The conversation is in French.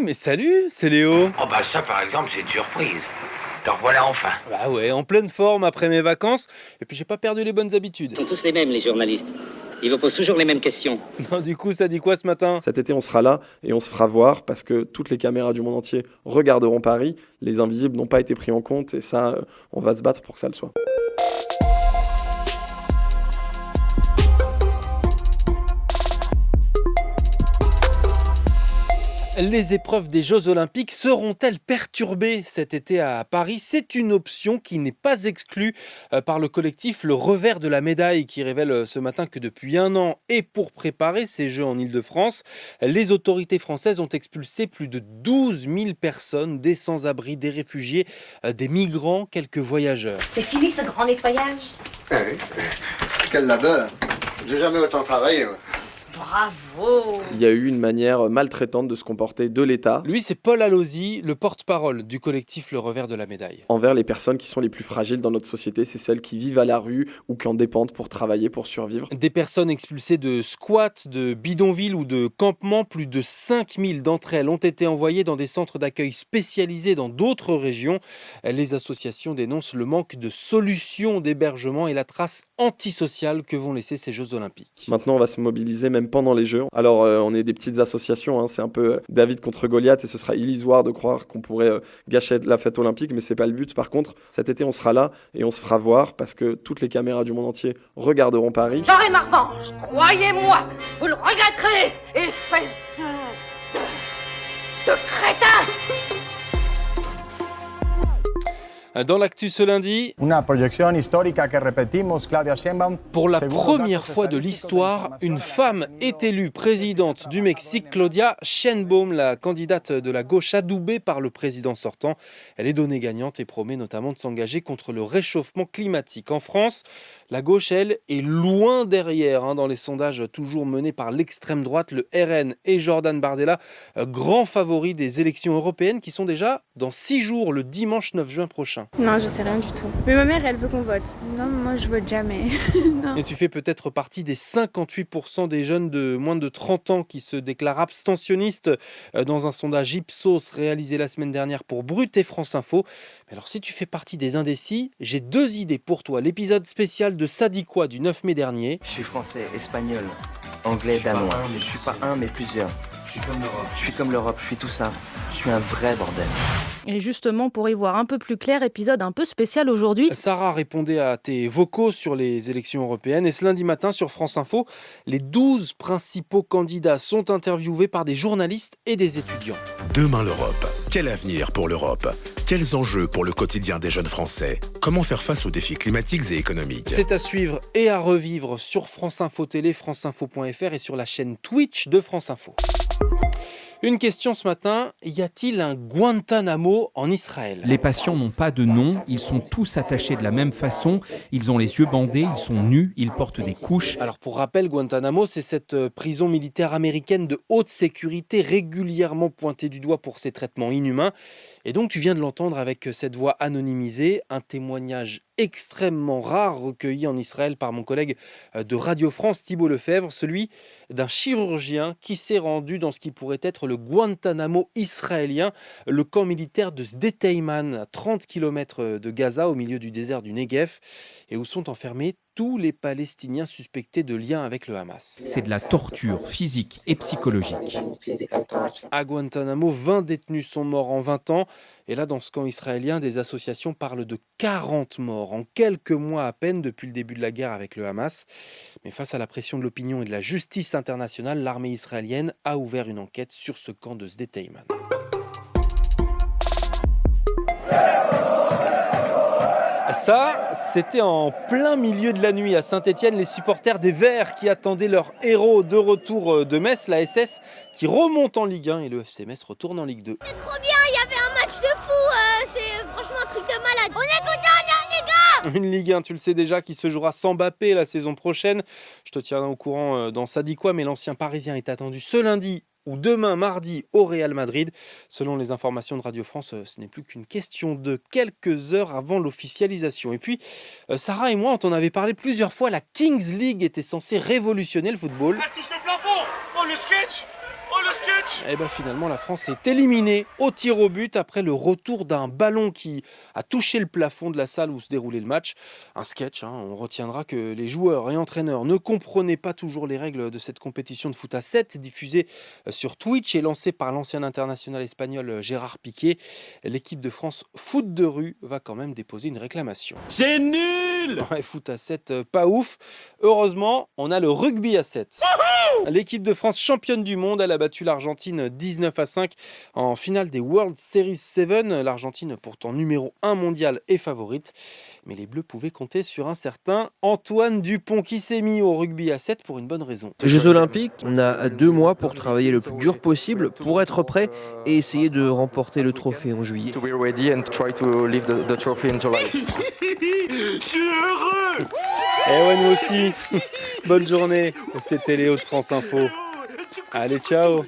mais salut, c'est Léo. Oh bah ça par exemple c'est une surprise. T'en voilà enfin. Bah ouais, en pleine forme après mes vacances. Et puis j'ai pas perdu les bonnes habitudes. Ils sont tous les mêmes, les journalistes. Ils vous posent toujours les mêmes questions. Non, du coup, ça dit quoi ce matin? Cet été, on sera là et on se fera voir parce que toutes les caméras du monde entier regarderont Paris. Les invisibles n'ont pas été pris en compte et ça, on va se battre pour que ça le soit. Les épreuves des Jeux Olympiques seront-elles perturbées cet été à Paris? C'est une option qui n'est pas exclue par le collectif Le Revers de la Médaille qui révèle ce matin que depuis un an et pour préparer ces Jeux en Île-de-France, les autorités françaises ont expulsé plus de 12 000 personnes, des sans-abri, des réfugiés, des migrants, quelques voyageurs. C'est fini ce grand nettoyage? Ah oui, quel labeur. J'ai jamais autant travaillé. Ouais. Bravo! Il y a eu une manière maltraitante de se comporter de l'État Lui, c'est Paul Allozy, le porte-parole du collectif Le Revers de la Médaille. envers les personnes qui sont les plus fragiles dans notre société. C'est celles qui vivent à la rue ou qui en dépendent pour travailler, pour survivre. Des personnes expulsées de squats, de bidonvilles ou de campements, plus de 5000 d'entre elles ont été envoyées dans des centres d'accueil spécialisés dans d'autres régions. Les associations dénoncent le manque de solutions d'hébergement et la trace antisociale que vont laisser ces Jeux Olympiques. Maintenant, on va se mobiliser même pendant les Jeux. Alors, on est des petites associations, hein, c'est un peu David contre Goliath et ce sera illusoire de croire qu'on pourrait gâcher la fête olympique, mais c'est pas le but. Par contre, cet été, on sera là et on se fera voir parce que toutes les caméras du monde entier regarderont Paris. J'aurai ma revanche, croyez-moi! Vous le regretterez, espèce de crétin! Dans l'actu ce lundi, Una proyección histórica que repetimos, Claudia Sheinbaum. pour la première fois de l'histoire, une femme est élue présidente du Mexique. Claudia Sheinbaum, la candidate de la gauche adoubée par le président sortant. Elle est donnée gagnante et promet notamment de s'engager contre le réchauffement climatique. En France, la gauche, elle, est loin derrière dans les sondages toujours menés par l'extrême droite. Le RN et Jordan Bardella, grands favoris des élections européennes qui sont déjà dans 6 jours, le dimanche 9 juin prochain. Non, je sais rien du tout. Mais ma mère, elle veut qu'on vote. Non, moi, je vote jamais. Non. Et tu fais peut-être partie des 58% des jeunes de moins de 30 ans qui se déclarent abstentionnistes dans un sondage Ipsos réalisé la semaine dernière pour Brut et France Info. Mais alors si tu fais partie des indécis, j'ai 2 idées pour toi. L'épisode spécial de Ça dit quoi du 9 mai dernier. Je suis français, espagnol, anglais, danois. Je suis pas un, mais plusieurs. Je suis comme l'Europe. Je suis comme l'Europe, je suis tout ça. Je suis un vrai bordel. Et justement, pour y voir un peu plus clair, épisode un peu spécial aujourd'hui. Sarah répondait à tes vocaux sur les élections européennes et ce lundi matin sur France Info, les 12 principaux candidats sont interviewés par des journalistes et des étudiants. Demain l'Europe. Quel avenir pour l'Europe? Quels enjeux pour le quotidien des jeunes Français? Comment faire face aux défis climatiques et économiques? C'est à suivre et à revivre sur France Info Télé, franceinfo.fr et sur la chaîne Twitch de France Info. Une question ce matin, y a-t-il un Guantanamo en Israël? Les patients n'ont pas de nom, ils sont tous attachés de la même façon, ils ont les yeux bandés, ils sont nus, ils portent des couches. Alors pour rappel, Guantanamo, c'est cette prison militaire américaine de haute sécurité régulièrement pointée du doigt pour ses traitements inhumains. Et donc tu viens de l'entendre avec cette voix anonymisée, un témoignage extrêmement rare recueilli en Israël par mon collègue de Radio France, Thibault Lefebvre, celui d'un chirurgien qui s'est rendu dans ce qui pourrait être le Guantanamo israélien, le camp militaire de Sde-Teiman, à 30 km de Gaza, au milieu du désert du Negev, et où sont enfermés tous les Palestiniens suspectés de lien avec le Hamas. C'est de la torture physique et psychologique. À Guantanamo, 20 détenus sont morts en 20 ans. Et là, dans ce camp israélien, des associations parlent de 40 morts en quelques mois à peine depuis le début de la guerre avec le Hamas. Mais face à la pression de l'opinion et de la justice internationale, l'armée israélienne a ouvert une enquête sur ce camp de Sde-Teiman. Ça, c'était en plein milieu de la nuit à Saint-Étienne, les supporters des Verts qui attendaient leur héros de retour de Metz, la SS, qui remonte en Ligue 1 et le FC Metz retourne en Ligue 2. C'est trop bien, il y avait un match de fou, c'est franchement un truc de malade. On est contents, les gars! Une Ligue 1, tu le sais déjà, qui se jouera sans Mbappé la saison prochaine. Je te tiendrai au courant dans Ça dit quoi, mais l'ancien Parisien est attendu ce lundi ou demain mardi au Real Madrid. Selon les informations de Radio France, ce n'est plus qu'une question de quelques heures avant l'officialisation. Et puis, Sarah et moi, on t'en avait parlé plusieurs fois, la Kings League était censée révolutionner le football. Elle touche le plafond! Oh le sketch! Oh le Et bien finalement, la France est éliminée au tir au but après le retour d'un ballon qui a touché le plafond de la salle où se déroulait le match. Un sketch, on retiendra que les joueurs et entraîneurs ne comprenaient pas toujours les règles de cette compétition de foot à 7 diffusée sur Twitch et lancée par l'ancien international espagnol Gérard Piqué. L'équipe de France foot de rue va quand même déposer une réclamation. C'est nul! Ouais, foot à 7, pas ouf. Heureusement, on a le rugby à 7. L'équipe de France championne du monde, elle a battu l'Argentine 19-5 en finale des World Series 7. L'Argentine, pourtant numéro 1 mondial, est favorite. Mais les Bleus pouvaient compter sur un certain Antoine Dupont qui s'est mis au rugby à 7 pour une bonne raison. Jeux Olympiques, on a 2 mois pour travailler le plus dur possible, pour être prêt et essayer de remporter le trophée en juillet. Je suis heureux! Eh ouais, nous aussi. Bonne journée. C'était Léo de France Info. Allez, ciao.